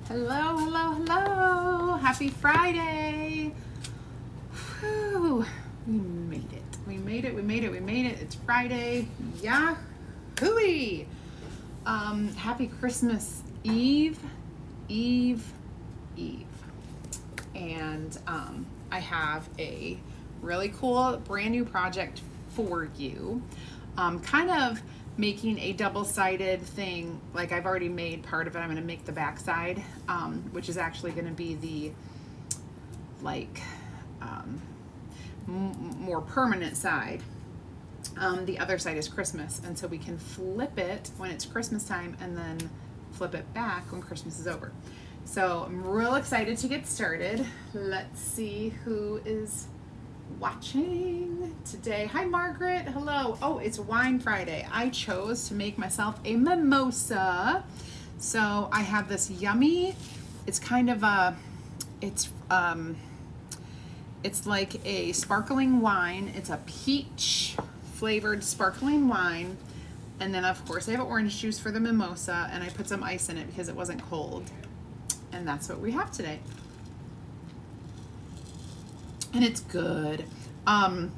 Hello, hello, hello. Happy Friday. Whew. We made it. We made it. We made it. We made it. It's Friday. Yahoo! Happy Christmas Eve. And I have a really cool brand new project for you. Kind of making a double-sided thing. Like, I've already made part of it. I'm going to make the back side, which is actually going to be the more permanent side. The other side is Christmas, and so we can flip it when it's Christmas time and then flip it back when Christmas is over. So I'm real excited to get started. Let's see who is watching today. Hi, Margaret. Hello. Oh, it's Wine Friday. I chose to make myself a mimosa. So I have this yummy, it's kind of a, it's like a sparkling wine. It's a peach flavored sparkling wine. And then of course I have orange juice for the mimosa, and I put some ice in it because it wasn't cold. And that's what we have today. And it's good. And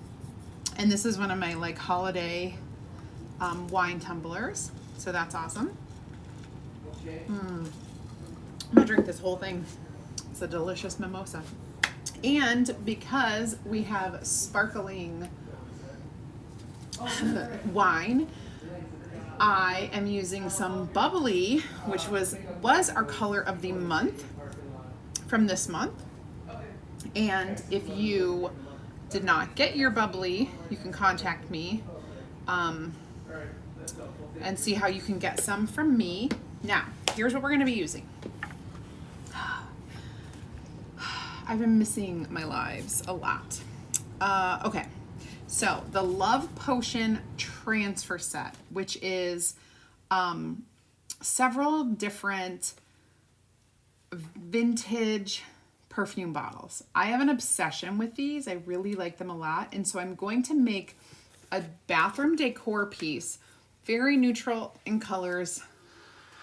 this is one of my like holiday wine tumblers. So that's awesome. I'm gonna drink this whole thing. It's a delicious mimosa. And because we have sparkling wine, I am using some bubbly, which was our color of the month from this month. And if you did not get your bubbly, you can contact me and see how you can get some from me. Now, here's what we're going to be using. I've been missing my lives a lot. Okay, so the Love Potion transfer set, which is several different vintage perfume bottles. I have an obsession with these. I really like them a lot. And so I'm going to make a bathroom decor piece, very neutral in colors.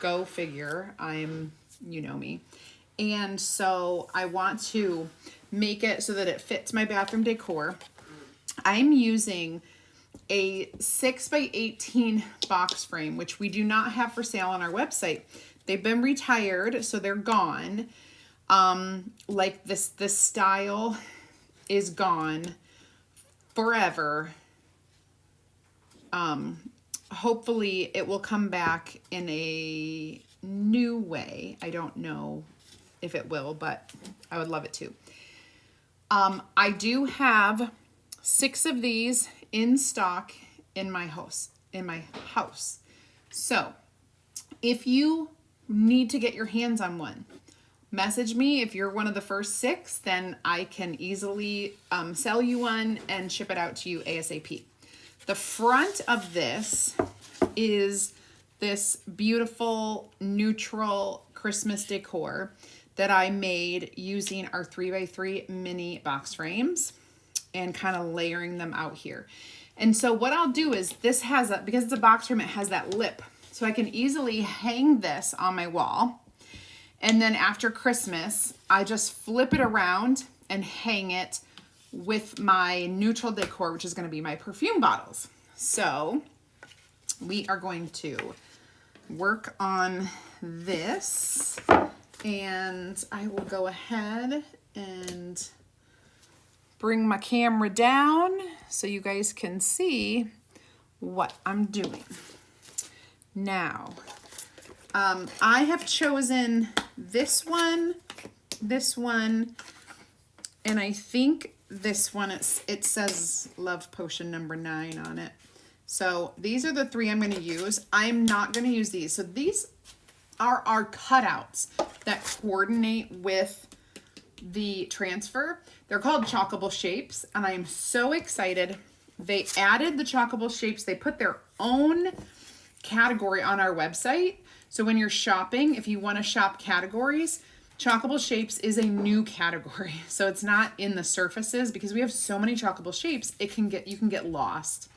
Go figure. You know me. And so I want to make it so that it fits my bathroom decor. I'm using a 6x18 box frame, which we do not have for sale on our website. They've been retired, so they're gone. Like this style is gone forever. Hopefully it will come back in a new way. I don't know if it will, but I would love it to. I do have 6 of these in stock in my house. So if you need to get your hands on one, message me. If you're one of the first 6, then I can easily sell you one and ship it out to you ASAP. The front of this is this beautiful neutral Christmas decor that I made using our 3x3 mini box frames and kind of layering them out here. And so what I'll do is this has because it's a box frame, it has that lip. So I can easily hang this on my wall. And then after Christmas, I just flip it around and hang it with my neutral decor, which is going to be my perfume bottles. So we are going to work on this, and I will go ahead and bring my camera down so you guys can see what I'm doing. Now, I have chosen this one, and I think this one, it says Love Potion number 9 on it. So these are the 3 I'm going to use. I'm not going to use these. So these are our cutouts that coordinate with the transfer. They're called Chalkable Shapes, and I am so excited. They added the Chalkable Shapes. They put their own category on our website. So when you're shopping, if you want to shop categories, Chalkable Shapes is a new category. So it's not in the surfaces because we have so many Chalkable Shapes, you can get lost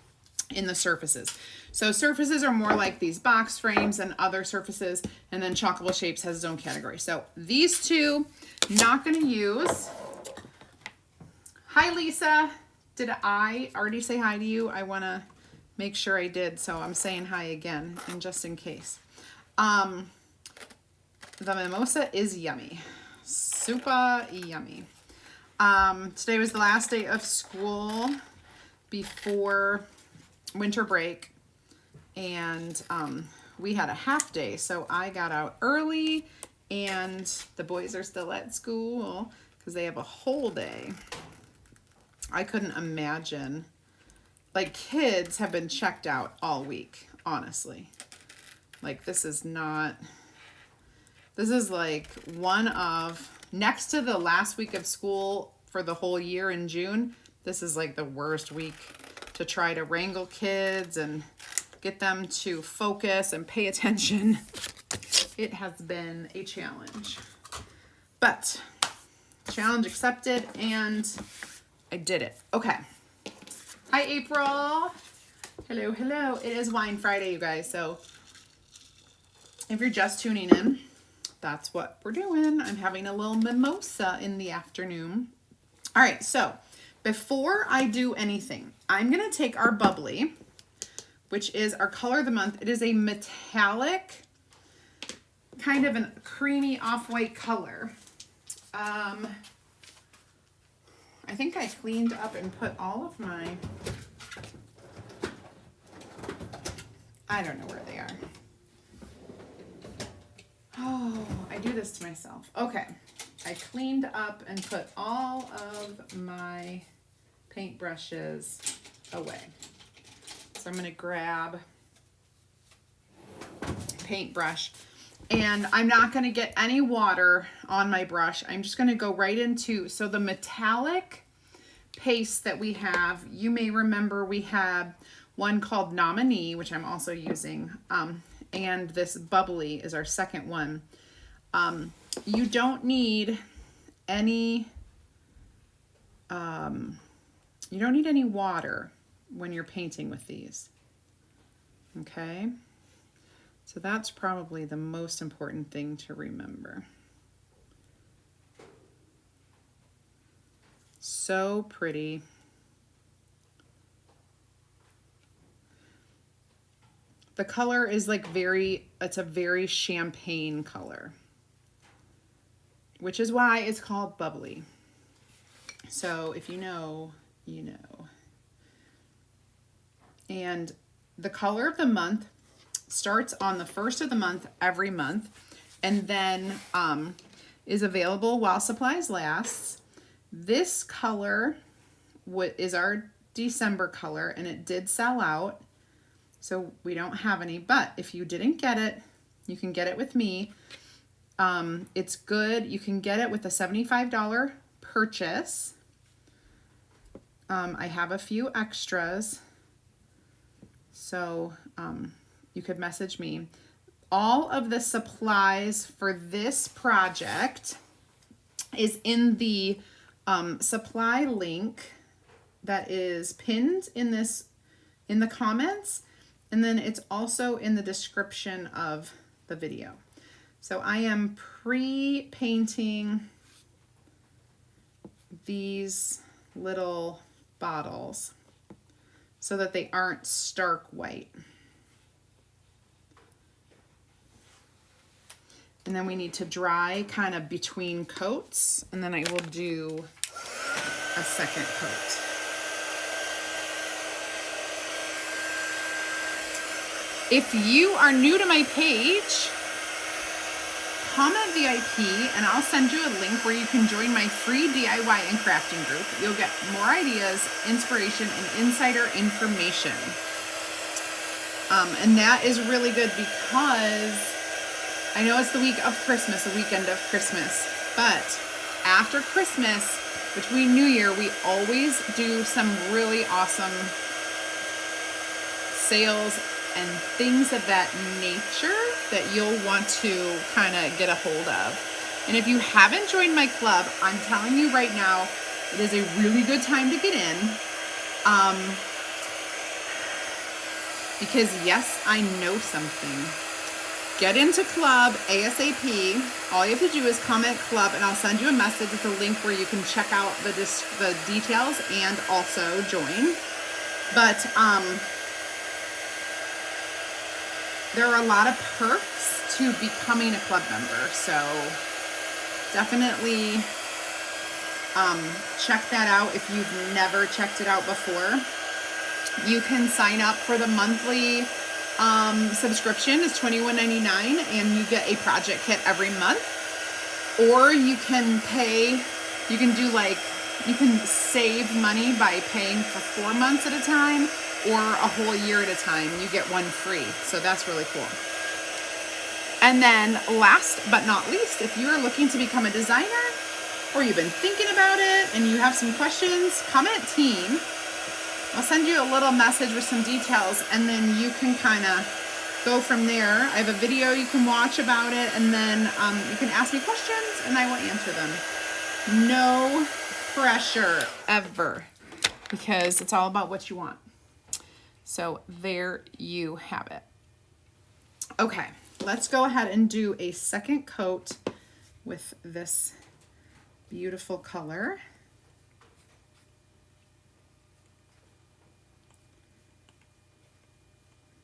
in the surfaces. So surfaces are more like these box frames and other surfaces, and then Chalkable Shapes has its own category. So these two, not gonna use. Hi, Lisa. Did I already say hi to you? I wanna make sure I did, so I'm saying hi again, and just in case. The mimosa is yummy. Super yummy. Today was the last day of school before winter break, and we had a half day, so I got out early, and the boys are still at school because they have a whole day. I couldn't imagine. Like, kids have been checked out all week, honestly. Like, this is like one of, next to the last week of school for the whole year in June, this is like the worst week to try to wrangle kids and get them to focus and pay attention. It has been a challenge, but challenge accepted, and I did it. Okay. Hi, April. Hello, hello. It is Wine Friday, you guys. So if you're just tuning in, that's what we're doing. I'm having a little mimosa in the afternoon. All right. So before I do anything, I'm going to take our bubbly, which is our color of the month. It is a metallic, kind of a creamy off-white color. I think I cleaned up and put all of my, I don't know where they are. Oh, I do this to myself. Okay. I cleaned up and put all of my paintbrushes away. So I'm going to grab paintbrush, and I'm not going to get any water on my brush. I'm just going to go right into, so the metallic paste that we have, you may remember we had one called Nominee, which I'm also using, and this bubbly is our second one. You don't need any water when you're painting with these. Okay? So that's probably the most important thing to remember. So pretty. The color is like it's a very champagne color, which is why it's called bubbly. So if you know, you know. And the color of the month starts on the first of the month every month, and then is available while supplies last. This color is our December color, and it did sell out, so we don't have any, but if you didn't get it, you can get it with me. It's good. You can get it with a $75 purchase. I have a few extras, so you could message me. All of the supplies for this project is in the supply link that is pinned in the comments, and then it's also in the description of the video. So I am pre-painting these little bottles so that they aren't stark white. And then we need to dry kind of between coats, and then I will do a second coat. If you are new to my page, comment VIP and I'll send you a link where you can join my free DIY and crafting group. You'll get more ideas, inspiration, and insider information. And that is really good because I know it's the week of Christmas, the weekend of Christmas, but after Christmas, between New Year, we always do some really awesome sales and things of that nature that you'll want to kind of get a hold of. And if you haven't joined my club, I'm telling you right now, it is a really good time to get in. because yes, I know something. Get into club ASAP. All you have to do is comment club and I'll send you a message with a link where you can check out the details and also join. But there are a lot of perks to becoming a club member. So definitely check that out if you've never checked it out before. You can sign up for the monthly subscription is $21.99 and you get a project kit every month, or you can pay, you can do like, you can save money by paying for 4 months at a time or a whole year at a time. You get one free, so that's really cool. And then last but not least, if you're looking to become a designer or you've been thinking about it and you have some questions, comment team. I'll send you a little message with some details and then you can kind of go from there. I have a video you can watch about it and then you can ask me questions and I will answer them. No pressure ever, because it's all about what you want. So there you have it. Okay, let's go ahead and do a second coat with this beautiful color.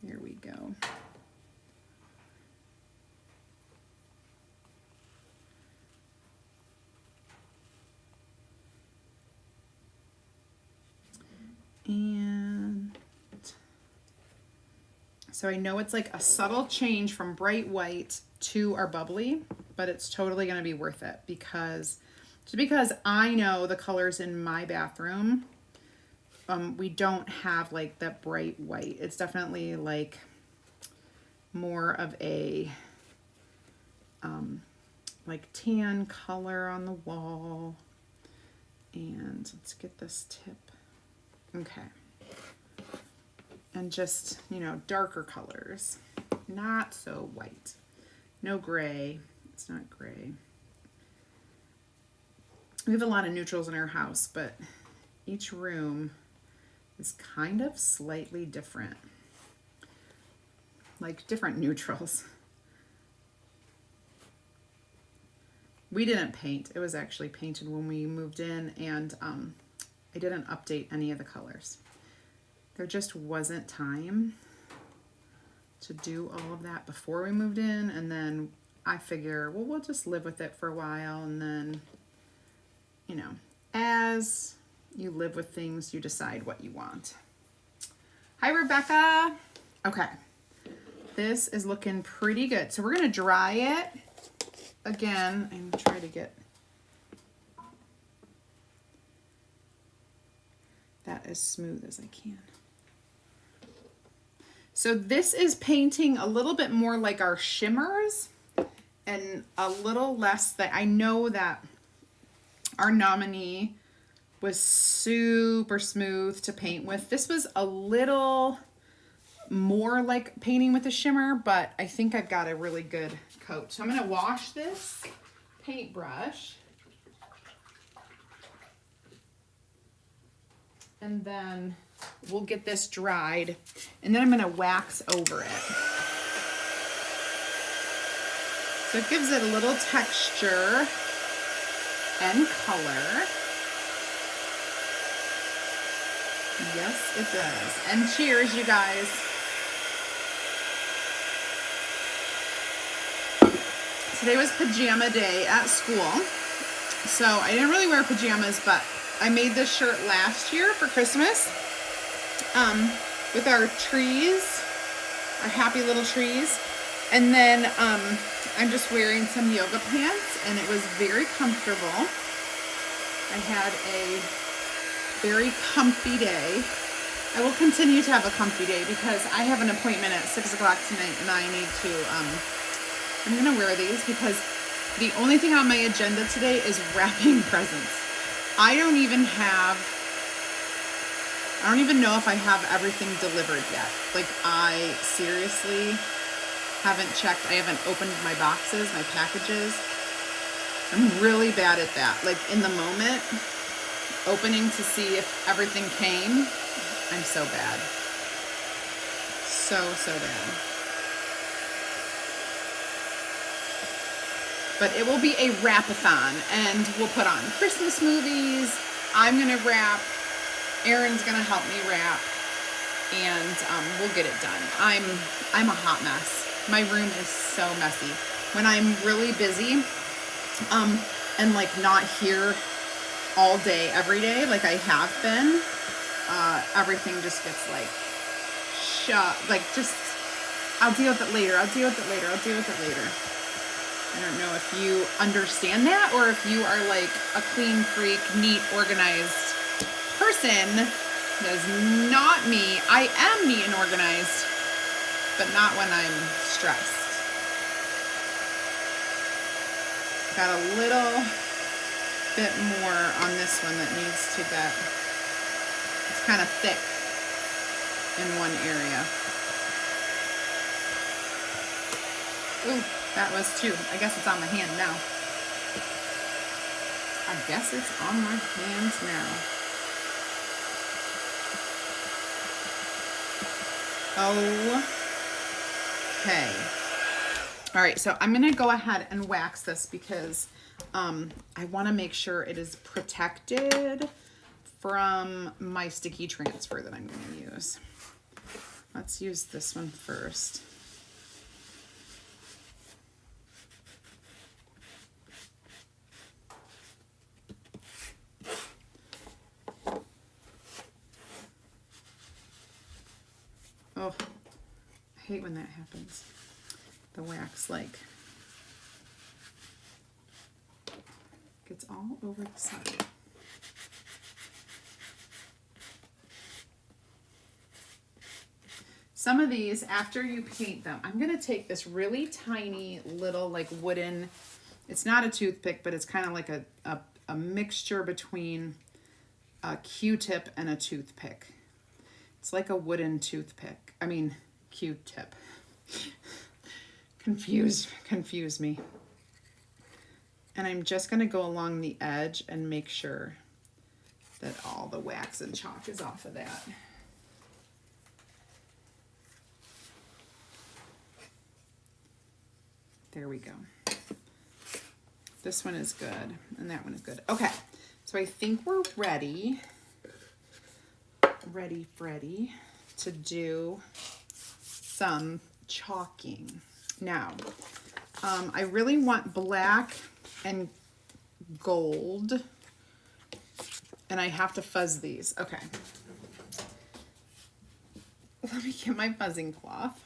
Here we go. And so I know it's like a subtle change from bright white to our bubbly, but it's totally going to be worth it because I know the colors in my bathroom. We don't have like that bright white. It's definitely like more of a like tan color on the wall. And let's get this tip. Okay. And just, you know, darker colors, not so white. No gray. It's not gray. We have a lot of neutrals in our house, but each room is kind of slightly different, like different neutrals. We didn't paint. It was actually painted when we moved in, and I didn't update any of the colors. There just wasn't time to do all of that before we moved in, and then I figure, well, we'll just live with it for a while, and then, you know, as you live with things, you decide what you want. Hi, Rebecca. Okay, this is looking pretty good. So we're gonna dry it again. I'm gonna try to get that as smooth as I can. So this is painting a little bit more like our shimmers and a little less that I know that our nominee was super smooth to paint with. This was a little more like painting with a shimmer, but I think I've got a really good coat. So I'm gonna wash this paintbrush. And then we'll get this dried. And then I'm gonna wax over it. So it gives it a little texture and color. Yes, it does. And cheers, you guys. Today was pajama day at school. So I didn't really wear pajamas, but I made this shirt last year for Christmas with our trees, our happy little trees. And then I'm just wearing some yoga pants, and it was very comfortable. I had a very comfy day. I will continue to have a comfy day because I have an appointment at 6 o'clock tonight, and I need to, I'm gonna wear these because the only thing on my agenda today is wrapping presents. I don't even know if I have everything delivered yet. Like, I seriously haven't checked. I haven't opened my boxes, my packages. I'm really bad at that. Like, in the moment, opening to see if everything came, I'm so bad. so, so bad. But it will be a wrap-a-thon, and we'll put on Christmas movies. I'm gonna wrap. Erin's gonna help me wrap, and we'll get it done. I'm a hot mess. My room is so messy. When I'm really busy, and like not here all day, every day, like I have been, everything just gets like just, I'll deal with it later. I'll deal with it later. I'll deal with it later. I don't know if you understand that, or if you are like a clean freak, neat, organized person. That is not me. I am neat and organized, but not when I'm stressed. Got a little bit more on this one that needs to get, it's kind of thick in one area. Ooh, that was two. I guess it's on my hand now. I guess it's on my hands now. Okay. All right, so I'm gonna go ahead and wax this because I wanna make sure it is protected from my sticky transfer that I'm gonna use. Let's use this one first. Oh, I hate when that happens. The wax like gets all over the side. Some of these, after you paint them, I'm gonna take this really tiny little like wooden, it's not a toothpick, but it's kind of like a mixture between a Q-tip and a toothpick. It's like a wooden toothpick. I mean, Q-tip. Confuse me. And I'm just gonna go along the edge and make sure that all the wax and chalk is off of that. There we go. This one is good, and that one is good. Okay, so I think we're ready to do some chalking. Now, I really want black and gold, and I have to fuzz these. Okay. Let me get my fuzzing cloth.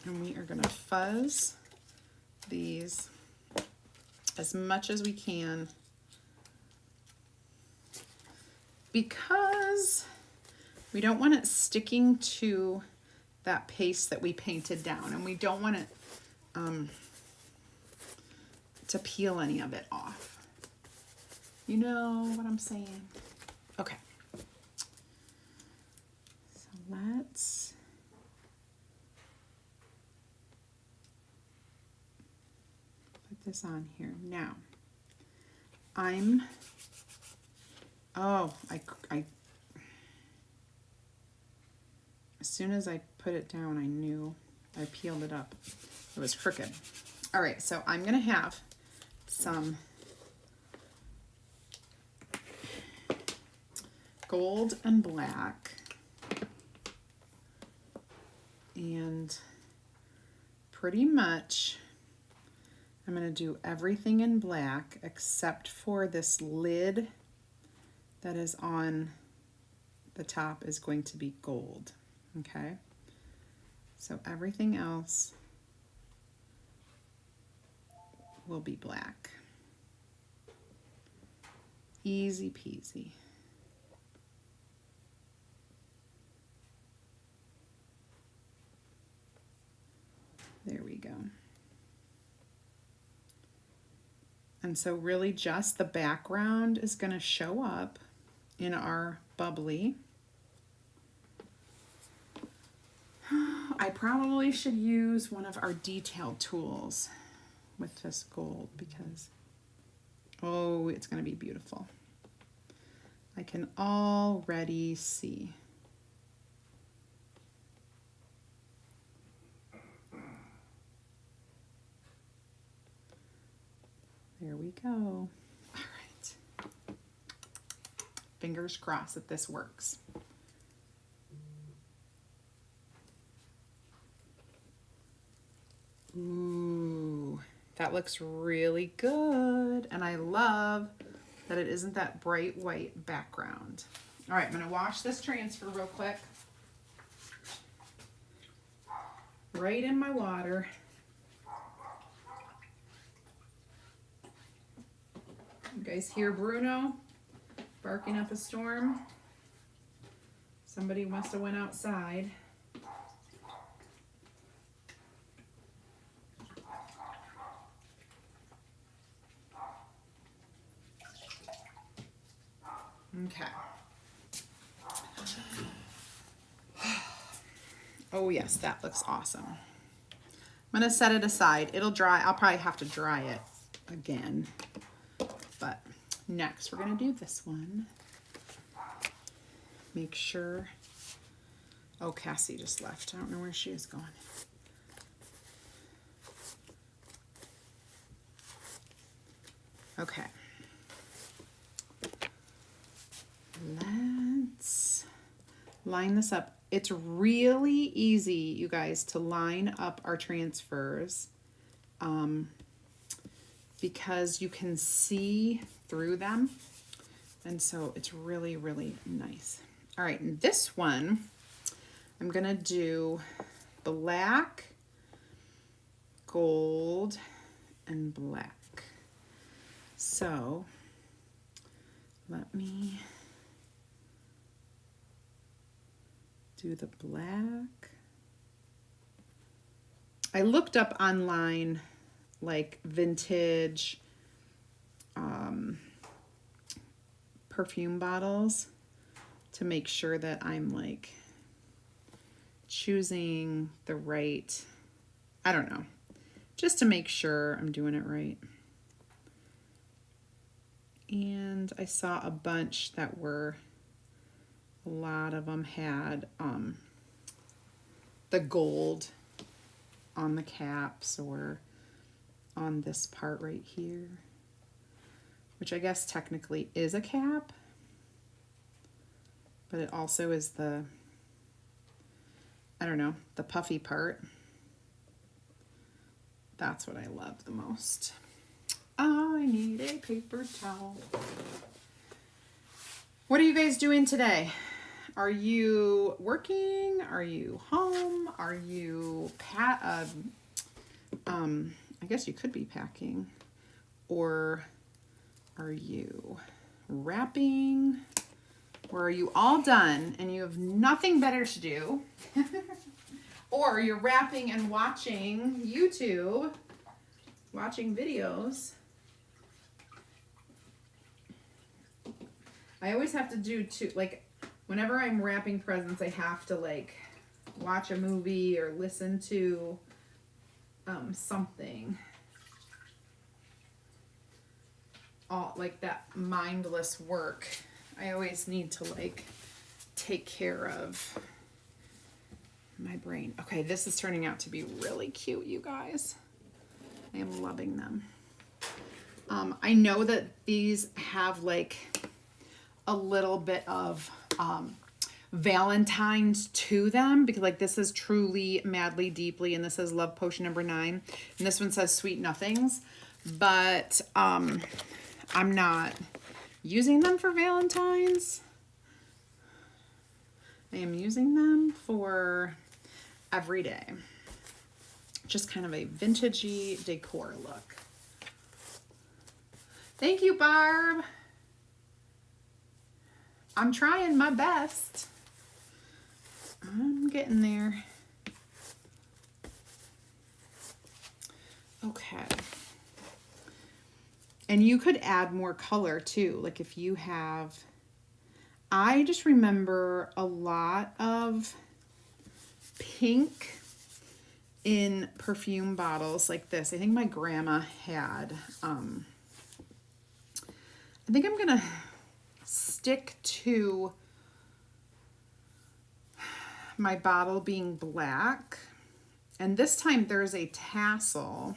And we are gonna fuzz these as much as we can, because we don't want it sticking to that paste that we painted down, and we don't want it to peel any of it off. You know what I'm saying? Okay. So let's put this on here. Now, as soon as I put it down, I knew I peeled it up. It was crooked. All right, so I'm gonna have some gold and black, and pretty much I'm gonna do everything in black except for this lid that is on the top is going to be gold. Okay, so everything else will be black. Easy peasy. There we go. And so really just the background is going to show up in our bubbly. I probably should use one of our detail tools with this gold because, oh, it's going to be beautiful. I can already see. Here we go. All right. Fingers crossed that this works. Ooh, that looks really good. And I love that it isn't that bright white background. All right, I'm gonna wash this transfer real quick. Right in my water. You guys hear Bruno barking up a storm? Somebody must have went outside. Okay. Oh yes, that looks awesome. I'm gonna set it aside. It'll dry. I'll probably have to dry it again. But next we're gonna do this one. Make sure. Oh, Cassie just left. I don't know where she is going. Okay. Let's line this up. It's really easy, you guys, to line up our transfers because you can see through them. And so it's really, really nice. All right, and this one, I'm gonna do black, gold, and black. So let me do the black. I looked up online like vintage perfume bottles to make sure that I'm like choosing the right, I don't know, just to make sure I'm doing it right. And I saw a bunch that were, a lot of them had the gold on the caps or on this part right here, which I guess technically is a cap, but it also is the, I don't know, the puffy part. That's what I love the most. I need a paper towel. What are you guys doing today? Are you working? Are you home? Are you I guess you could be packing. Or are you wrapping? Or are you all done and you have nothing better to do? Or you're wrapping and watching YouTube, watching videos. I always have to do two, like whenever I'm wrapping presents, I have to like watch a movie or listen to something. All like that mindless work. I always need to like take care of my brain. Okay, this is turning out to be really cute, you guys. I am loving them. I know that these have like a little bit of Valentine's to them, because like this is Truly Madly Deeply and this is Love Potion number 9 and this one says Sweet Nothings, but I'm not using them for Valentine's. I am using them for every day. Just kind of a vintagey decor look. Thank you, Barb. I'm trying my best. I'm getting there. Okay. And you could add more color too. Like if you have, I just remember a lot of pink in perfume bottles like this. I think my grandma had, I think I'm gonna stick to my bottle being black, and this time there's a tassel,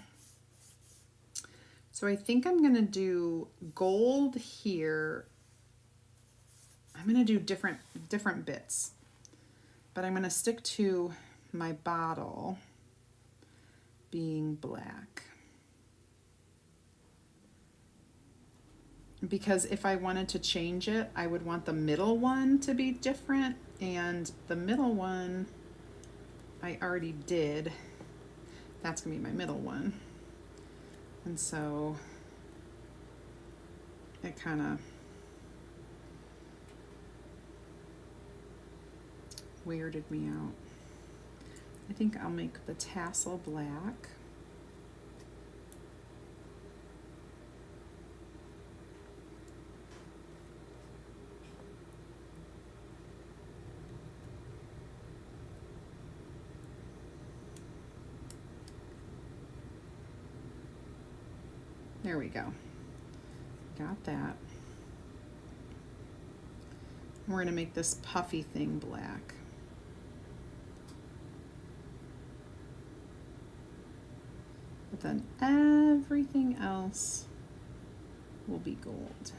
so So I think I'm gonna do gold here. I'm gonna do different bits, but I'm gonna stick to my bottle being black. Because if I wanted to change it, I would want the middle one to be different, and the middle one I already did. That's gonna be my middle one. And so it kind of weirded me out. I think I'll make the tassel black. There we go. Got that. We're going to make this puffy thing black. But then everything else will be gold.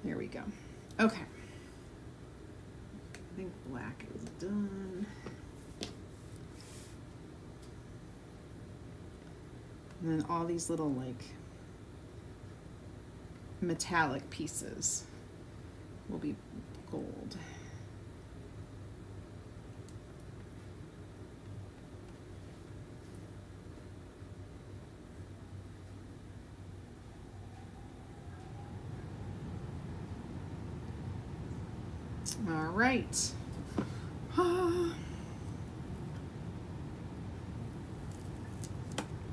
There we go. Okay. I think black is done. And then all these little like metallic pieces will be gold. All right.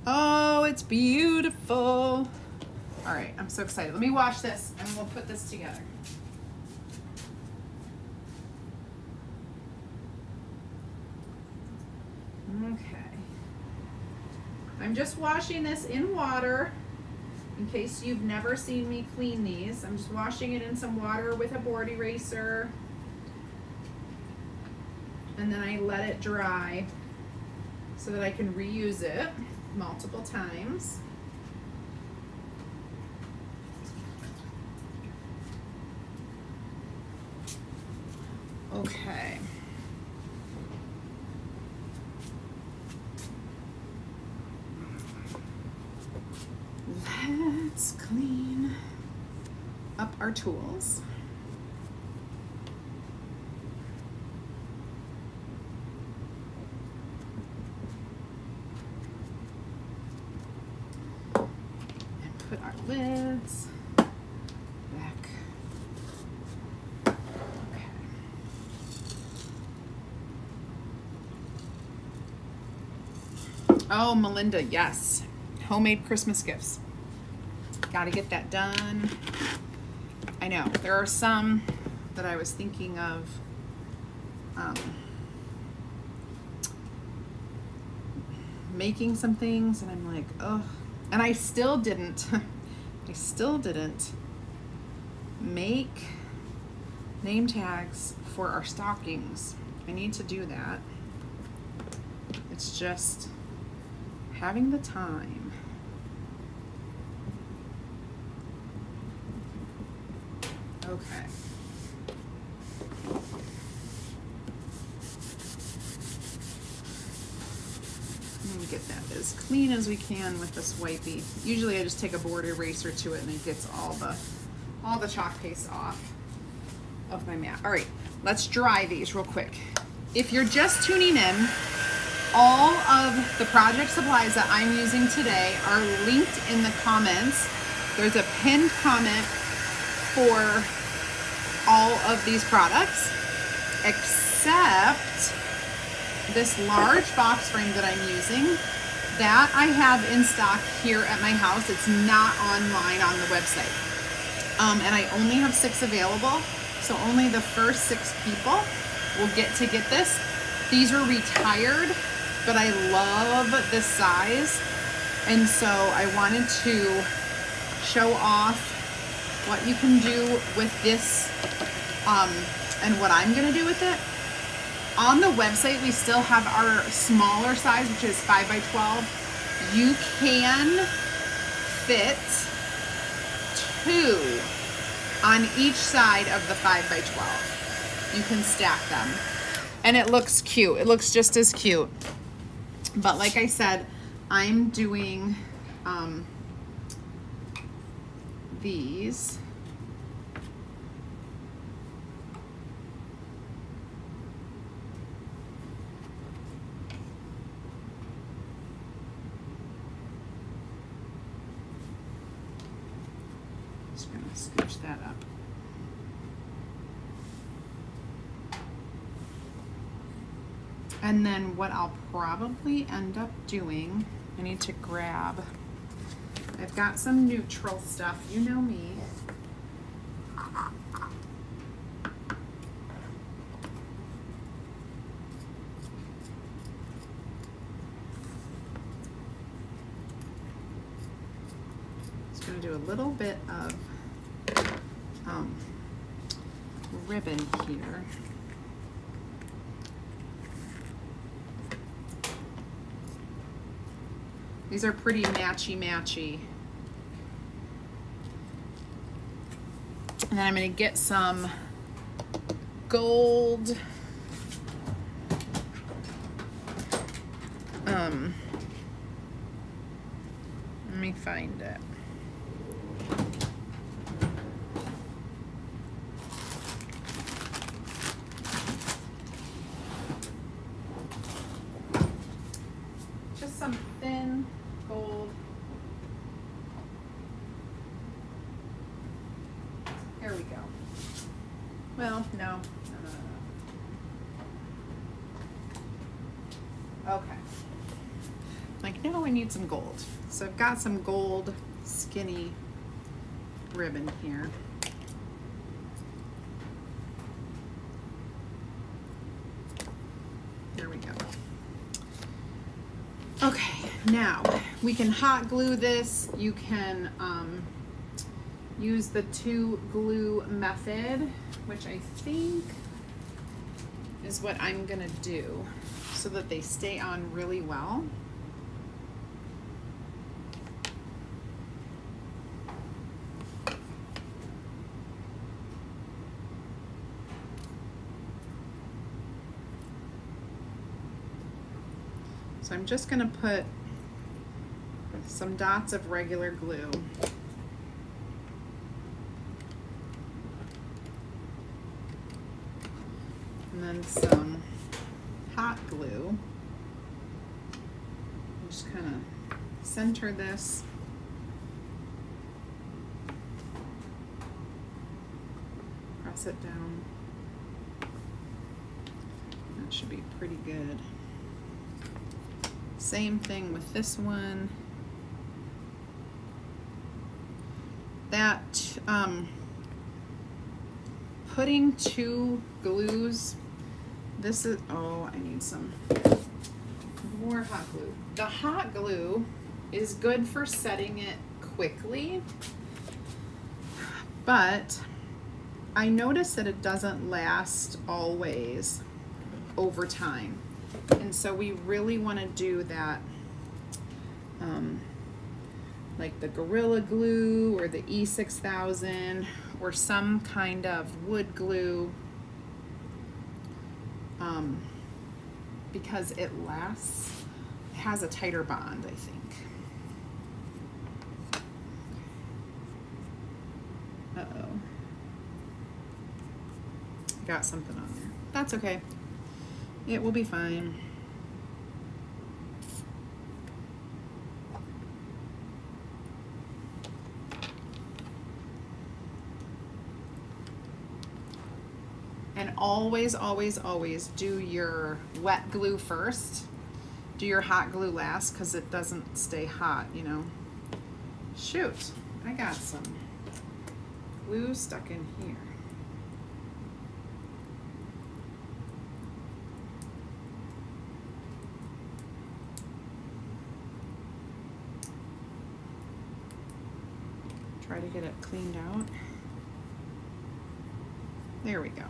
Oh, it's beautiful. All right, I'm so excited. Let me wash this and we'll put this together. Okay. I'm just washing this in water in case you've never seen me clean these. I'm just washing it in some water with a board eraser. And then I let it dry so that I can reuse it multiple times. Okay. Let's clean up our tools. Put our lids back. Okay. Oh, Melinda, yes. Homemade Christmas gifts. Got to get that done. I know. There are some that I was thinking of making some things, and I'm like, oh. And I still didn't make name tags for our stockings. I need to do that. It's just having the time. Okay. Get that as clean as we can with this wipey. Usually I just take a board eraser to it and it gets all the chalk paste off of my mat. All right, let's dry these real quick. If you're just tuning in, all of the project supplies that I'm using today are linked in the comments. There's a pinned comment for all of these products, except this large box frame that I'm using. That I have in stock here at my house. It's not online on the website. And I only have 6 available, so only the first 6 people will get this. These are retired, but I love this size, and so I wanted to show off what you can do with this and what I'm going to do with it. On the website, we still have our smaller size, which is 5 by 12. You can fit 2 on each side of the 5 by 12. You can stack them. And it looks cute. It looks just as cute. But like I said, I'm doing these. Just gonna scooch that up. And then what I'll probably end up doing, I need to grab, I've got some neutral stuff, you know me. Just gonna do a little bit of ribbon here. These are pretty matchy-matchy. And then I'm going to get some gold let me find it. Just some thin gold. Here we go. Well, no. Okay. Like, no, I need some gold. So I've got some gold skinny ribbon here. There we go. Okay, now we can hot glue this. You can use the 2 glue method, which I think is what I'm gonna do so that they stay on really well. So I'm just gonna put some dots of regular glue. And then some hot glue. Just kind of center this. Press it down. That should be pretty good. Same thing with this one. That putting 2 glues, this is, oh, I need some more hot glue. The hot glue is good for setting it quickly, but I noticed that it doesn't last always over time. And so we really want to do that, like the Gorilla Glue or the E6000 or some kind of wood glue, because it lasts, it has a tighter bond, I think. Uh-oh. Got something on there. That's okay. It will be fine. And always, always, always do your wet glue first. Do your hot glue last, because it doesn't stay hot, you know. Shoot, I got some glue stuck in here. Try to get it cleaned out. There we go.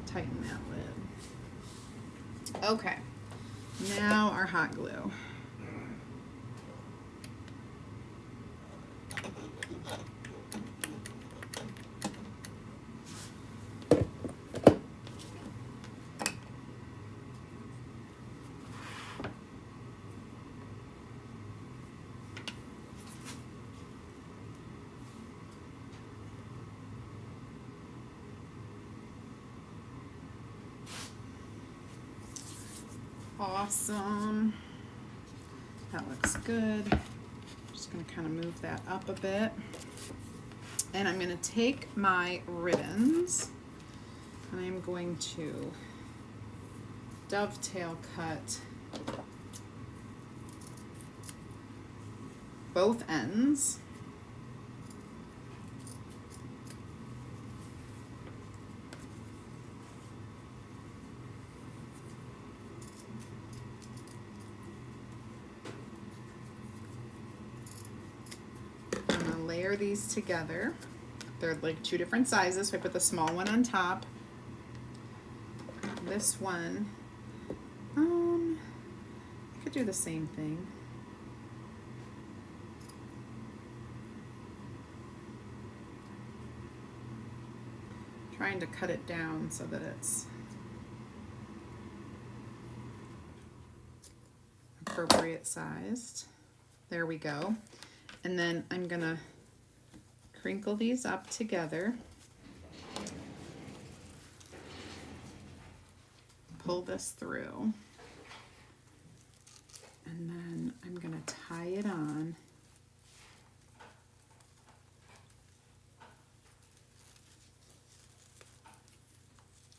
Tighten that lid. Okay, now our hot glue. Awesome. That looks good. Just going to kind of move that up a bit. And I'm going to take my ribbons and I'm going to dovetail cut both ends. Layer these together. They're like two different sizes, so I put the small one on top. This one, I could do the same thing. Trying to cut it down so that it's appropriate sized. There we go. And then I'm gonna crinkle these up together, pull this through, and then I'm gonna tie it on.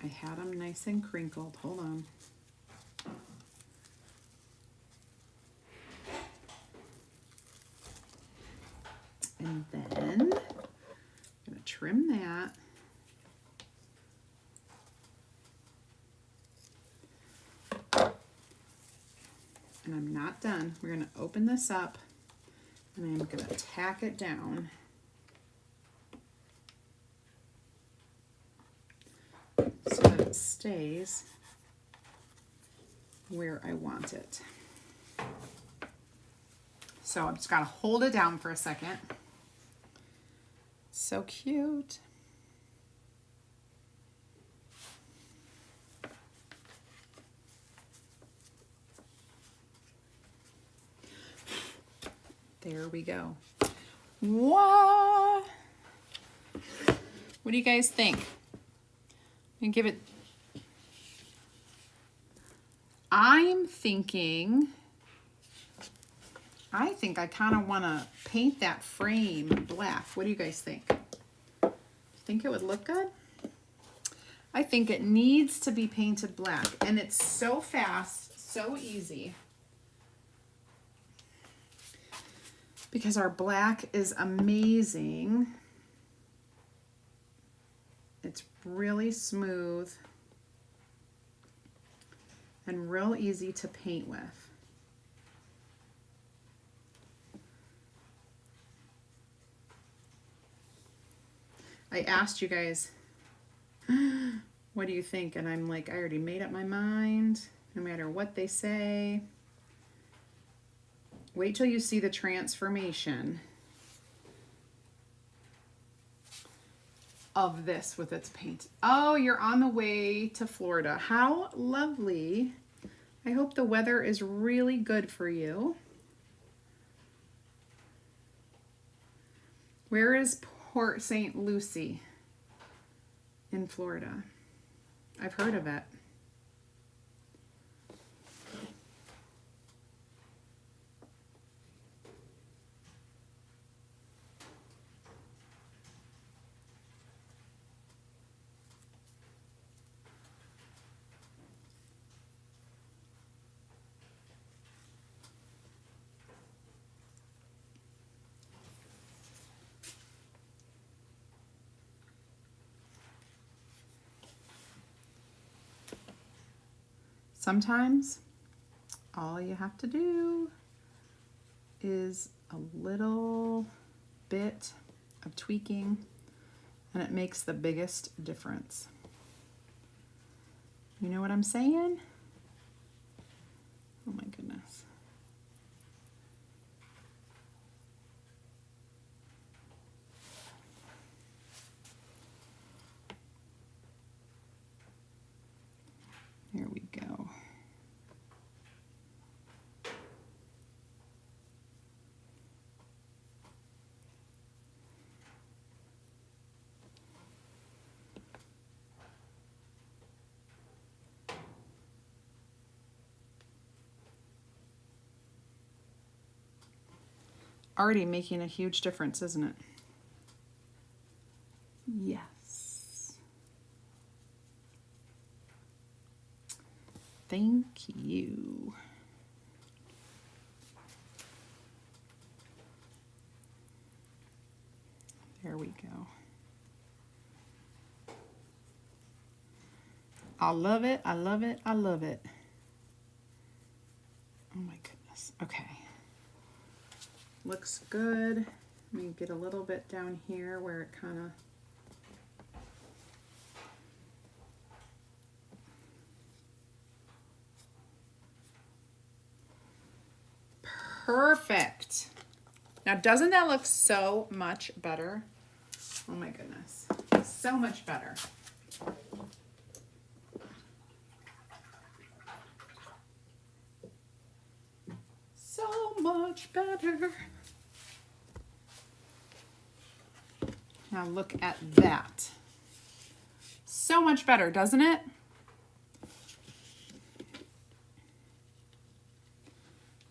I had them nice and crinkled, hold on. And then I'm going to trim that. And I'm not done. We're going to open this up and I'm going to tack it down. So that it stays where I want it. So I'm just got to hold it down for a second. So cute. There we go. What? What do you guys think? And give it. I'm thinking. I think I kind of want to paint that frame black. What do you guys think? Think it would look good? I think it needs to be painted black, and it's so fast, so easy. Because our black is amazing. It's really smooth and real easy to paint with. I asked you guys, what do you think? And I'm like, I already made up my mind, no matter what they say. Wait till you see the transformation of this with its paint. Oh, you're on the way to Florida. How lovely. I hope the weather is really good for you. Where is Port St. Lucie in Florida? I've heard of it. Sometimes all you have to do is a little bit of tweaking, and it makes the biggest difference. You know what I'm saying? Oh my goodness. Here we go. Already making a huge difference, isn't it? Yes. Thank you. There we go. I love it. I love it. I love it. Oh my goodness. Okay. Looks good. Let me get a little bit down here where it kind of perfect. Now, doesn't that look so much better? Oh my goodness. So much better. So much better. Now look at that. So much better, doesn't it?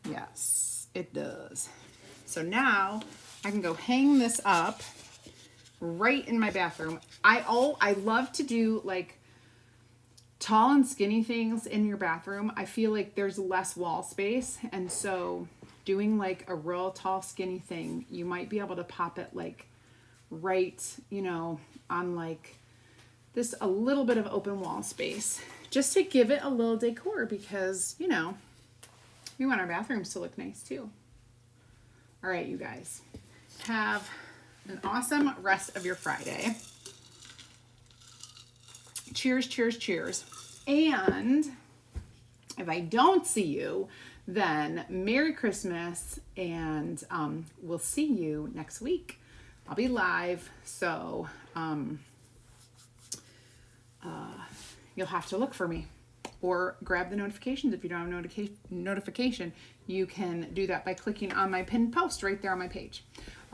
Yes, it does. So now I can go hang this up right in my bathroom. I love to do like tall and skinny things in your bathroom. I feel like there's less wall space, and so doing like a real tall skinny thing, you might be able to pop it like right, you know, on like this a little bit of open wall space just to give it a little decor, because you know we want our bathrooms to look nice too. All right, you guys, have an awesome rest of your Friday. Cheers, cheers, cheers. And if I don't see you, then Merry Christmas, and we'll see you next week. I'll be live, so you'll have to look for me or grab the notifications. If you don't have notification, you can do that by clicking on my pinned post right there on my page.